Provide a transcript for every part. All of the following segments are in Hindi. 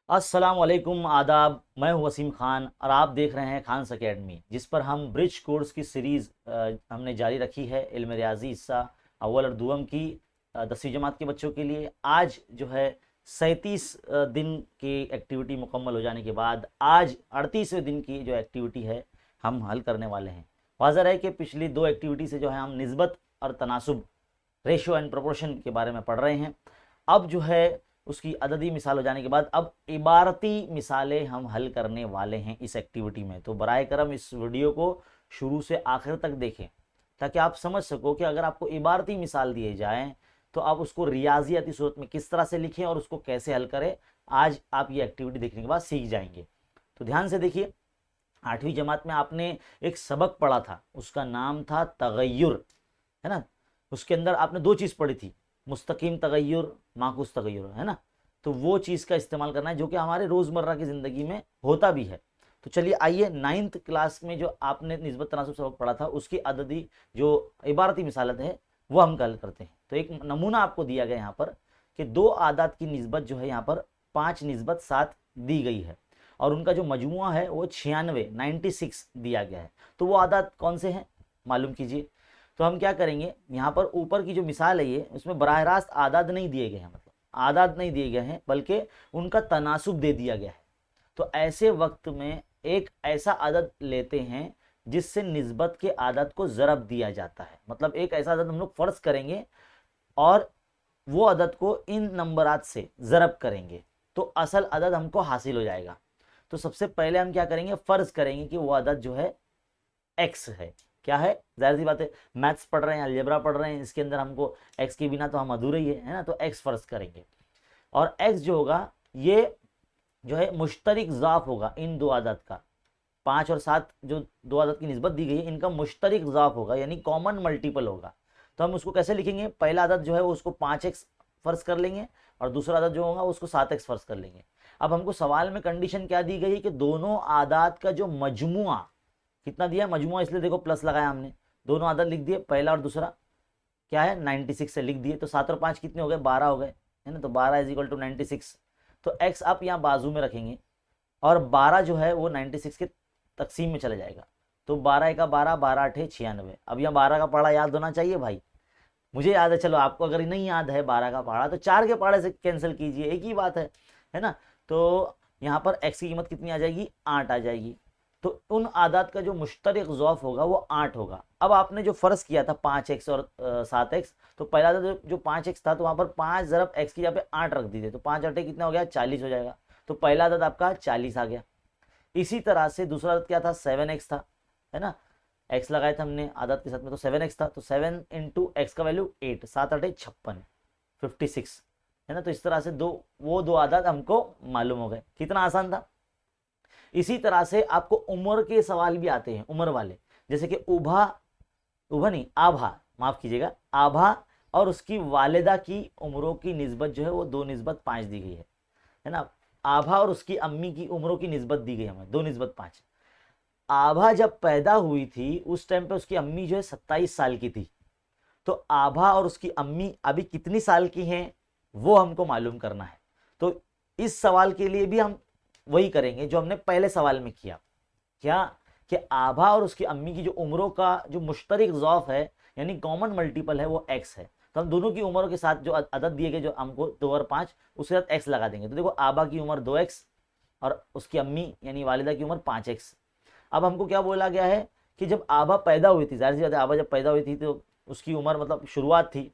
अस्सलाम वालेकुम, आदाब। मैं हूं वसीम खान और आप देख रहे हैं खान्स एकेडमी, जिस पर हम ब्रिज कोर्स की सीरीज़ हमने जारी रखी है। इल्म रियाजी हिस्सा अव्वल और दुअम की 10वीं जमात के बच्चों के लिए। आज जो है 37 दिन की एक्टिविटी मुकम्मल हो जाने के बाद आज 38वें दिन की जो एक्टिविटी है हम हल करने वाले हैं। वाज़ह है कि पिछली दो एक्टिविटी से जो है हम निस्बत और तनासुब, रेशियो एंड प्रोपोर्शन के बारे में पढ़ रहे हैं। अब जो है उसकी अददी मिसाल हो जाने के बाद अब इबारती मिसालें हम हल करने वाले हैं इस एक्टिविटी में। तो बराए करम इस वीडियो को शुरू से आखिर तक देखें ताकि आप समझ सको कि अगर आपको इबारती मिसाल दिए जाएं तो आप उसको रियाजियाती सूरत में किस तरह से लिखें और उसको कैसे हल करें। आज आप ये एक्टिविटी देखने के बाद सीख जाएंगे। तो ध्यान से देखिए, 8वीं जमात में आपने एक सबक पढ़ा था, उसका नाम था तगय्युर, है ना। उसके अंदर आपने दो चीज़ पढ़ी थी, मुस्तकीम तगय्युर, माकूस तगय्युर, है ना। तो वो चीज़ का इस्तेमाल करना है जो कि हमारे रोज़मर्रा की ज़िंदगी में होता भी है। तो चलिए आइए, 9th क्लास में जो आपने निस्बत तनासुब सबक पढ़ा था उसकी अददी जो इबारती मिसालत है वो हम कल करते हैं। तो एक नमूना आपको दिया गया यहाँ पर कि दो आदात की निस्बत जो है यहाँ पर 5:7 दी गई है और उनका जो मजमुआ है वो 96 दिया गया है। तो वो आदात कौन से हैं मालूम कीजिए। तो हम क्या करेंगे, यहाँ पर ऊपर की जो मिसाल है ये, उसमें बराह रास्त आदाद नहीं दिए गए हैं, मतलब आदाद नहीं दिए गए हैं बल्कि उनका तनासुब दे दिया गया है। तो ऐसे वक्त में एक ऐसा आदद लेते हैं जिससे निस्बत के आदत को ज़रब दिया जाता है। मतलब एक ऐसा आदद हम लोग फ़र्ज करेंगे और वो अदद को इन नंबरात से ज़रब करेंगे तो असल अदद हमको हासिल हो जाएगा। तो सबसे पहले हम क्या करेंगे, फ़र्ज करेंगे कि वो अदद जो है एक्स है। क्या है, जाहिर सी बात है, मैथ्स पढ़ रहे हैं, अलजेब्रा पढ़ रहे हैं, इसके अंदर हमको एक्स के बिना तो हम अधूरे ही है ना। तो एक्स फ़र्ज करेंगे और एक्स जो होगा ये जो है मुश्तरिक ज़ाफ होगा इन दो आदत का। 5 और 7 जो दो आदत की निस्बत दी गई है इनका मुश्तरिक ज़ाफ होगा, यानी कॉमन मल्टीपल होगा। तो हम उसको कैसे लिखेंगे, पहला आदत जो है वो उसको 5x फ़र्ज कर लेंगे और दूसरा आदत जो होगा उसको 7x फ़र्ज कर लेंगे। अब हमको सवाल में कंडीशन क्या दी गई है कि दोनों आदात का जो मजमुआ कितना दिया, मजमुआ इसलिए देखो प्लस लगाया हमने, दोनों आदत लिख दिए, पहला और दूसरा क्या है 96 से लिख दिए। तो 7 और 5 कितने हो गए, 12 हो गए, है ना। तो 12 इज इक्वल टू 96। तो x आप यहाँ बाजू में रखेंगे और 12 जो है वो 96 के तकसीम में चला जाएगा। तो 12 का 12, 12 8 96। अब यहाँ 12 का पहाड़ा याद होना चाहिए भाई, मुझे याद है, चलो आपको अगर नहीं याद है 12 का पहाड़ा तो 4 के पहाड़े से कैंसिल कीजिए, एक ही बात है ना। तो यहाँ पर x की कीमत कितनी आ जाएगी, 8 आ जाएगी। तो उन आदात का जो मुश्तरक ज़ौफ होगा वो 8 होगा। अब आपने जो फ़र्ज़ किया था 5x और 7x, तो पहला जो 5x था तो वहाँ पर 5 ज़रब x की जगह पे 8 रख दीजिए, तो 5 8 कितना हो गया, 40 हो जाएगा। तो पहला आदत आपका 40 आ गया। इसी तरह से दूसरा आदत क्या था, 7x था, है ना। x लगाए थे हमने आदत के साथ में, तो 7x था, तो 7 इंटू एक्स का वैल्यू 8, 7 8 56, 56, है ना। तो इस तरह से वो दो आदत हमको मालूम हो गए। कितना आसान था। इसी तरह से आपको उम्र के सवाल भी आते हैं, उम्र वाले, जैसे कि उभा, उभा नहीं आभा, माफ कीजिएगा, आभा और उसकी वालिदा की उम्रों की निस्बत जो है वो 2:5 दी गई है ना। आभा और उसकी अम्मी की उम्रों की निस्बत दी गई हमें 2:5। आभा जब पैदा हुई थी उस टाइम पे उसकी अम्मी जो है 27 साल की थी। तो आभा और उसकी अम्मी अभी कितनी साल की हैं वो हमको मालूम करना है। तो इस सवाल के लिए भी हम वही करेंगे जो हमने पहले सवाल में किया, क्या कि आभा और उसकी अम्मी की जो उम्रों का जो मुश्तरक ज़ौफ है यानी कॉमन मल्टीपल है वो x है। तो हम दोनों की उम्रों के साथ जो अदद दिए गए जो हमको 2 और 5 उसके साथ x लगा देंगे। तो देखो आभा की उम्र 2x और उसकी अम्मी यानी वालिदा की उम्र 5x। अब हमको क्या बोला गया है कि जब आभा पैदा हुई थी, जाहिर सी बात है आभा जब पैदा हुई थी तो उसकी उम्र मतलब शुरुआत थी,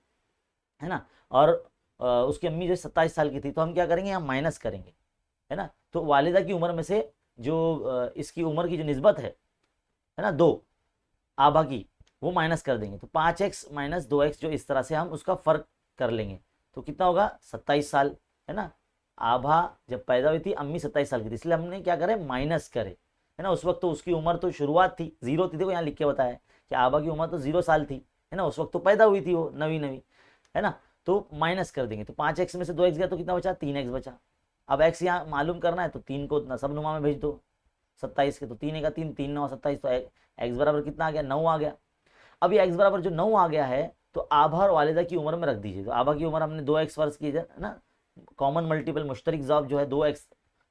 है ना। और उसकी अम्मी जो 27 साल की थी, तो हम क्या करेंगे, यहाँ माइनस करेंगे, है ना। तो वालिदा की उम्र में से जो इसकी उम्र की जो निस्बत है ना 2 आभा की, वो माइनस कर देंगे। तो 5x माइनस 2x जो इस तरह से हम उसका फ़र्क कर लेंगे तो कितना होगा, 27 साल, है ना। आभा जब पैदा हुई थी अम्मी 27 साल की थी, इसलिए हमने क्या करे, माइनस करे, है ना। उस वक्त तो उसकी उम्र तो शुरुआत थी, 0 थी, देखो यहाँ लिख के बताया कि आभा की उम्र तो 0 साल थी, है ना। उस वक्त तो पैदा हुई थी वो नवी नवी, है ना। तो माइनस कर देंगे, तो 5x में से 2x गया तो कितना बचा, 3x बचा। अब x यहाँ मालूम करना है तो 3 को नसब नुमा में भेज दो, 27 के, तो 3 का 3, 3 9 27, तो x बराबर कितना आ गया, 9 आ गया। अब ये x बराबर जो 9 आ गया है तो आभा और वालिदा की उम्र में रख दीजिए। तो आभा की उम्र हमने 2x फर्ज की है ना, कॉमन मल्टीपल मुश्तरक ज़ौफ जो है 2x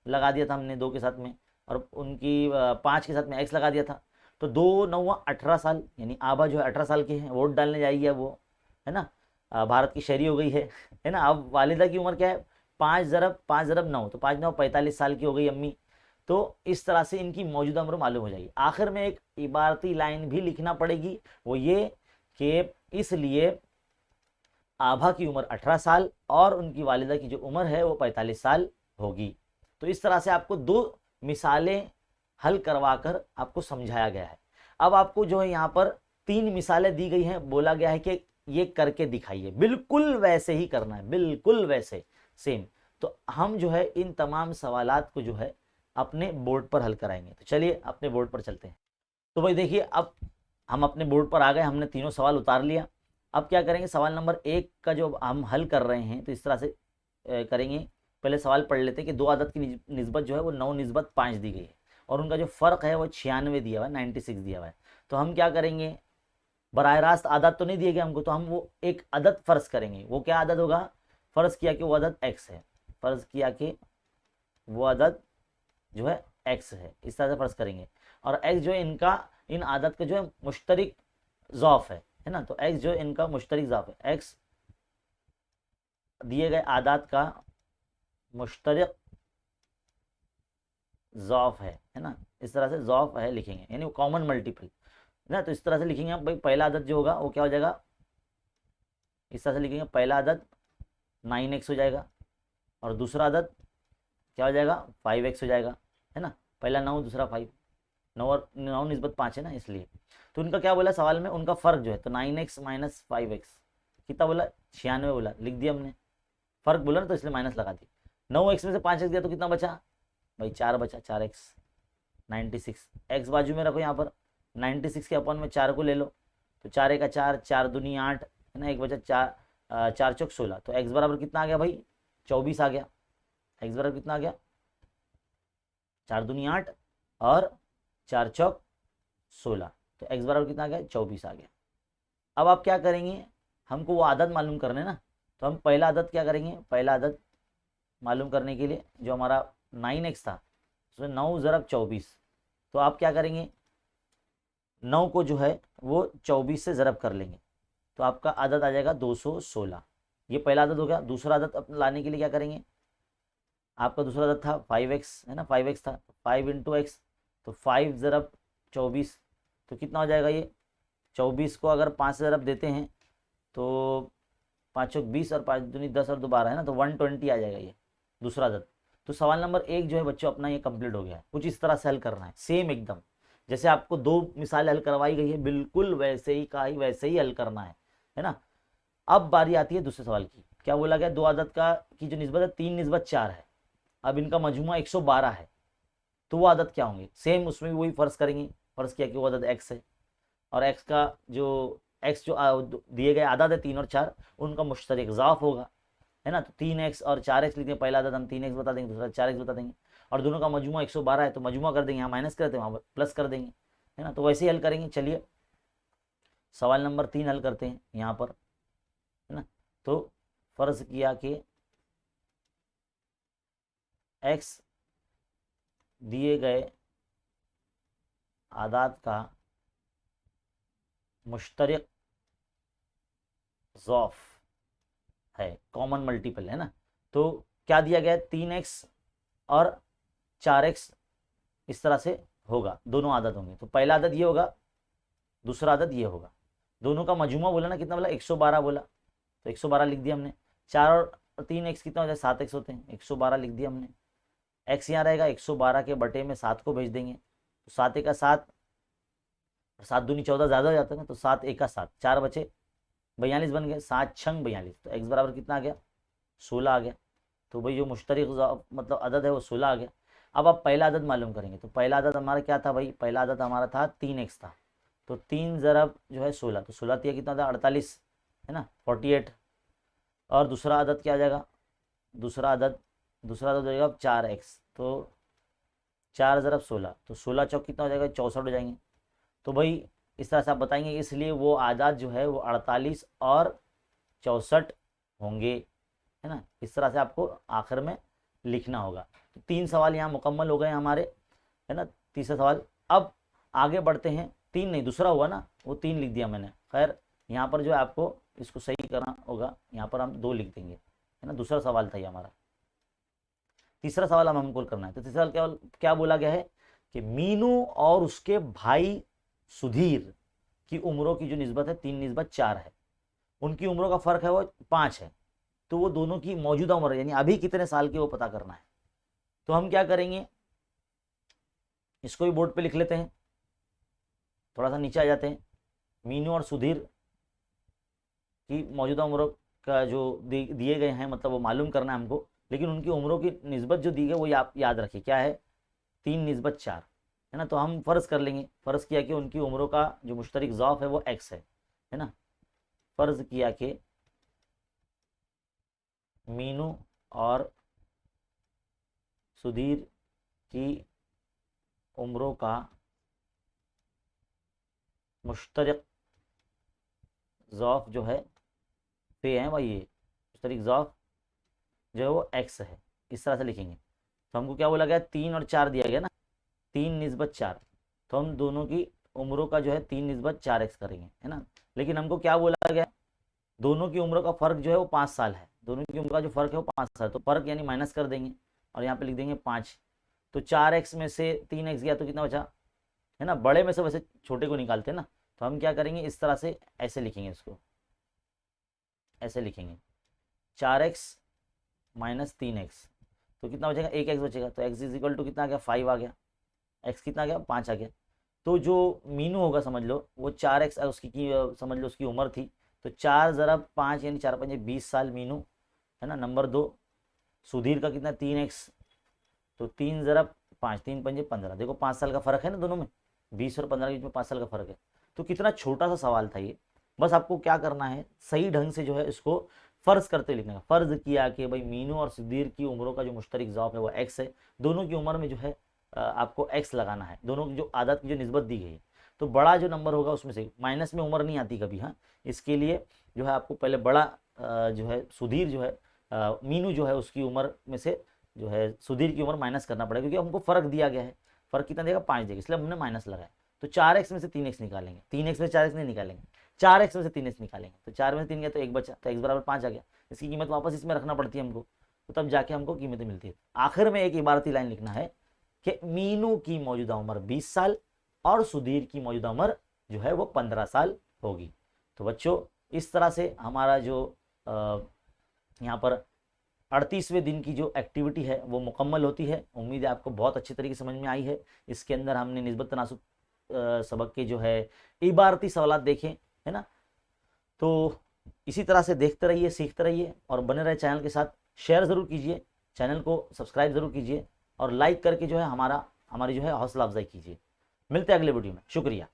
लगा दिया था हमने 2 के साथ में, और उनकी 5 के साथ में x लगा दिया था। तो 2 9 18 साल, यानी आभा जो है 18 साल की है, वोट डालने जाएगी अब वो, है ना, भारत की शहरी हो गई है ना। अब वालिदा की उम्र क्या है, 5 × 5 = 9, तो 5 9 45 साल की हो गई अम्मी। तो इस तरह से इनकी मौजूदा उम्र मालूम हो जाएगी। आखिर में एक इबारती लाइन भी लिखना पड़ेगी, वो ये कि इसलिए आभा की उम्र 18 साल और उनकी वालिदा की जो उम्र है वो 45 साल होगी। तो इस तरह से आपको 2 मिसालें हल करवाकर आपको समझाया गया है। अब आपको जो है यहाँ पर 3 मिसालें दी गई हैं, बोला गया है कि ये करके दिखाइए, बिल्कुल वैसे ही करना है, बिल्कुल वैसे सेम। तो हम जो है इन तमाम सवालात को जो है अपने बोर्ड पर हल कराएंगे। तो चलिए अपने बोर्ड पर चलते हैं। तो भाई देखिए, अब हम अपने बोर्ड पर आ गए, हमने तीनों सवाल उतार लिया। अब क्या करेंगे, सवाल नंबर 1 का जो हम हल कर रहे हैं तो इस तरह से करेंगे। पहले सवाल पढ़ लेते हैं कि 2 आदत की निस्बत जो है वो 9 × 5 दी गई है, और उनका जो फ़र्क है वो 96 दिया हुआ है, 96 दिया हुआ है। तो हम क्या करेंगे, बराह रास्त आदत तो नहीं दिए गए हमको, तो हम वो एक अदद फ़र्ज करेंगे। वो क्या अदद होगा, फ़र्ज़ किया कि वो अदद x है, फ़र्ज़ किया कि वो अदद जो है x है, इस तरह से फ़र्ज़ करेंगे। और x जो है इनका, इन आदत का जो है मुश्तरक ज़ौफ़ है ना। तो x जो इनका मुश्तरक ज़ौफ़ है, x दिए गए आदात का मुश्तरक ज़ौफ़ है ना। इस तरह से ज़ौफ़ है लिखेंगे, यानी कॉमन मल्टीपल ना। तो इस तरह से लिखेंगे हम भाई, पहला आदत जो होगा वो क्या हो जाएगा, इस तरह से लिखेंगे, पहला आदत 9x हो जाएगा, और दूसरा आदत क्या हो जाएगा 5x हो जाएगा, है ना। पहला 9, दूसरा 5, 9 और 9 निस्बत 5 है ना, इसलिए। तो उनका क्या बोला सवाल में, उनका फ़र्क जो है, तो 9x - 5x कितना बोला, 96 बोला, लिख दिया हमने। फ़र्क बोला ना तो इसलिए माइनस लगा दी। 9x में से 5x दिया तो कितना बचा भाई, 4 बचा, 4x 96। x बाजू में रखो यहाँ पर, 96 के अपन में 4 को ले लो, तो 4 × 4, 4 दूनी 8 है ना, 1 बचा 4, 4 चौक 16। तो x बराबर कितना आ गया भाई, 24 आ गया। x बराबर कितना आ गया, 4 दूनी 8 और 4 चौक 16। तो x बराबर कितना आ गया, 24 आ गया। अब आप क्या करेंगे, हमको वो आदत मालूम करने ना, तो हम पहला आदत क्या करेंगे, पहला आदत मालूम करने के लिए जो हमारा 9x था, उसमें 9 × 24, तो आप क्या करेंगे, 9 को जो है वो 24 से ज़रब कर लेंगे, तो आपका आदत आ जाएगा 216। ये पहला आदत हो गया। दूसरा आदत अपने लाने के लिए क्या करेंगे, आपका दूसरा आदत था 5x है ना, 5x था, 5 × x, तो 5 ज़रब 24, तो कितना हो जाएगा ये, 24 को अगर 5 से ज़रब देते हैं तो 5 चौक 20 और 5 दूनी 10 और 2 12 है ना, तो 120 आ जाएगा ये दूसरा आदत। तो सवाल नंबर 1 जो है बच्चों अपना ये कंप्लीट हो गया है। कुछ इस तरह से हल करना है, सेम एकदम जैसे आपको 2 मिसालें हल करवाई गई है, बिल्कुल वैसे ही का ही वैसे ही हल करना है ना। अब बारी आती है दूसरे सवाल की। क्या बोला गया, 2 आदत का की जो निस्बत है 3 × 4 है, अब इनका मजमुआ 112 है, तो वो आदत क्या होंगे, सेम उसमें भी वही फ़र्ज़ करेंगे। फ़र्ज़ किया कि वो आदत x है, और x का जो x जो दिए गए आदत है 3 और 4, उनका मुश्तरक ज़ौफ़ होगा, है ना। तो 3x और 4x लिखते हैं, पहला आदत हम 3x बता देंगे, दूसरा 4x बता देंगे, और दोनों का मजमुआ 112 है, तो मजमुआ कर देंगे, यहाँ माइनस करते हैं वहाँ प्लस कर देंगे, है ना। तो वैसे ही हल करेंगे। चलिए सवाल नंबर 3 हल करते हैं यहाँ पर, है ना। तो फ़र्ज़ किया कि x दिए गए आदात का मुश्तरक ज़ौफ़ है, कॉमन मल्टीपल है ना। तो क्या दिया गया है, 3x और 4x इस तरह से होगा, दोनों आदत होंगे। तो पहला आदत ये होगा, दूसरा आदत ये होगा, दोनों का मजमुआ बोला ना, कितना बोला 112 बोला, तो 112 लिख दिया हमने। 4 और 3x कितना हो जाए, 7x होते हैं, 112 लिख दिया हमने। x यहाँ रहेगा, 112 के बटे में 7 को भेज देंगे, तो 7 × 7, 7 दूनी 14 ज़्यादा हो जाता है ना, तो 7 × 7, 4 बचे 42 बन गए, 7 × 6 42, तो x बराबर कितना आ गया, 16 आ गया। तो भाई जो मुश्तरक मतलब अदद है वो 16 आ गया। अब आप पहला आदत मालूम करेंगे, तो पहला आदत हमारा क्या था भाई, पहला आदत हमारा था 3x था, तो 3 ज़रब जो है 16, तो 16 तिया कितना था 48 है ना, 48। और दूसरा आदत क्या आ जाएगा, दूसरा आदत हो जाएगा 4x, तो 4 ज़रब 16, तो 16 चौक कितना हो जाएगा 64 हो जाएंगे। तो भाई इस तरह से आप बताएंगे, इसलिए वो आदात जो है वो 48 और 64 होंगे, है ना। इस तरह से आपको आखिर में लिखना होगा। तो 3 सवाल यहाँ मुकम्मल हो गए हमारे, है ना। तीसरा सवाल, अब आगे बढ़ते हैं। 3 नहीं, दूसरा हुआ ना, वो 3 लिख दिया मैंने। खैर यहाँ पर जो है आपको इसको सही करना होगा, यहाँ पर हम 2 लिख देंगे, है ना। दूसरा सवाल था ये हमारा। तीसरा सवाल हम हमको करना है। तो तीसरा सवाल क्या क्या बोला गया है कि मीनू और उसके भाई सुधीर की उम्रों की जो निस्बत है 3:4 है। उनकी उम्रों का फर्क है वो 5 है। तो वो दोनों की मौजूदा उम्र यानी अभी कितने साल के वो पता करना है। तो हम क्या करेंगे, इसको भी बोर्ड पे लिख लेते हैं। थोड़ा सा नीचे आ जाते हैं। मीनू और सुधीर की मौजूदा उम्रों का जो दिए गए हैं, मतलब वो मालूम करना है हमको, लेकिन उनकी उम्रों की निस्बत जो दी गई वो आप याद रखिए क्या है, 3:4, है ना। तो हम फ़र्ज़ कर लेंगे, फ़र्ज़ किया कि उनकी उम्रों का जो मुश्तरक ज़ौफ़ है वो x है ना। फ़र्ज़ किया कि मीनू और सुधीर की उम्रों का मुश्तरक ज़ौफ़ जो है पे है भाई, ये मुश्तरक ज़ौफ़ जो है वो x है। इस तरह से लिखेंगे। तो हमको क्या बोला गया, 3 और 4 दिया गया ना, 3:4। तो हम दोनों की उम्रों का जो है 3:4x करेंगे, है ना। लेकिन हमको क्या बोला गया, दोनों की उम्रों का फ़र्क जो है वो 5 साल है। दोनों की उम्र का जो फ़र्क है वो 5 साल, तो फ़र्क यानी माइनस कर देंगे और यहाँ पे लिख देंगे 5। तो 4x में से 3x गया तो कितना बचा, है ना। बड़े में से वैसे छोटे को निकालते हैं ना, तो हम क्या करेंगे, इस तरह से ऐसे लिखेंगे, इसको ऐसे लिखेंगे 4x माइनस 3x। तो कितना बचेगा, 1x बचेगा। तो x इज इक्वल टू कितना आ गया, 5 आ गया। x कितना आ गया, 5 आ गया। तो जो मीनू होगा समझ लो वो 4x उसकी समझ लो उसकी उम्र थी। तो 4 ज़रा 5 यानी 4 5 20 साल मीनू, है ना। नंबर 2 सुधीर का कितना, 3x। तो 3 ज़रा 5, 3 5 15। देखो 5 साल का फ़र्क है ना दोनों में, 20 और 15 के बीच में 5 साल का फ़र्क है। तो कितना छोटा सा सवाल था ये। बस आपको क्या करना है, सही ढंग से जो है इसको फ़र्ज़ करते लिखने का। फ़र्ज़ किया कि भाई मीनू और सुधीर की उम्रों का जो मुश्तरक ज़ौफ़ है वो x है। दोनों की उम्र में जो है आपको x लगाना है, दोनों की जो आदत की जो निस्बत दी गई है। तो बड़ा जो नंबर होगा उसमें से माइनस में उम्र नहीं आती कभी, हाँ। इसके लिए जो है आपको पहले बड़ा जो है सुधीर जो है मीनू जो है उसकी उम्र में से जो है सुधीर की उम्र माइनस करना पड़ेगा, क्योंकि हमको फ़र्क दिया गया है। फ़र्क कितना देगा, 5 देगा, इसलिए हमने माइनस लगाया। तो 4x में से 3x निकालेंगे, 3x में 4x नहीं निकालेंगे, 4x में से 3x निकालेंगे। तो 4 में से 3 गया तो 1 बचा, तो x बराबर 5 आ गया। इसकी कीमत वापस इसमें रखना पड़ती है हमको, तो तब जाके हमको कीमतें मिलती है। आखिर में एक इबारती लाइन लिखना है कि मीनू की मौजूदा उम्र 20 साल और सुधीर की मौजूदा उम्र जो है वो 15 साल होगी। तो बच्चों इस तरह से हमारा जो यहाँ पर 38वें दिन की जो एक्टिविटी है वो मुकम्मल होती है। उम्मीद है आपको बहुत अच्छी तरीके से समझ में आई है। इसके अंदर हमने निस्बत तनासुब सबक के जो है इबारती सवालात देखे, है ना। तो इसी तरह से देखते रहिए, सीखते रहिए और बने रहे चैनल के साथ। शेयर ज़रूर कीजिए, चैनल को सब्सक्राइब ज़रूर कीजिए और लाइक करके जो है हमारी जो है हौसला अफजाई कीजिए। मिलते हैं अगले वीडियो में। शुक्रिया।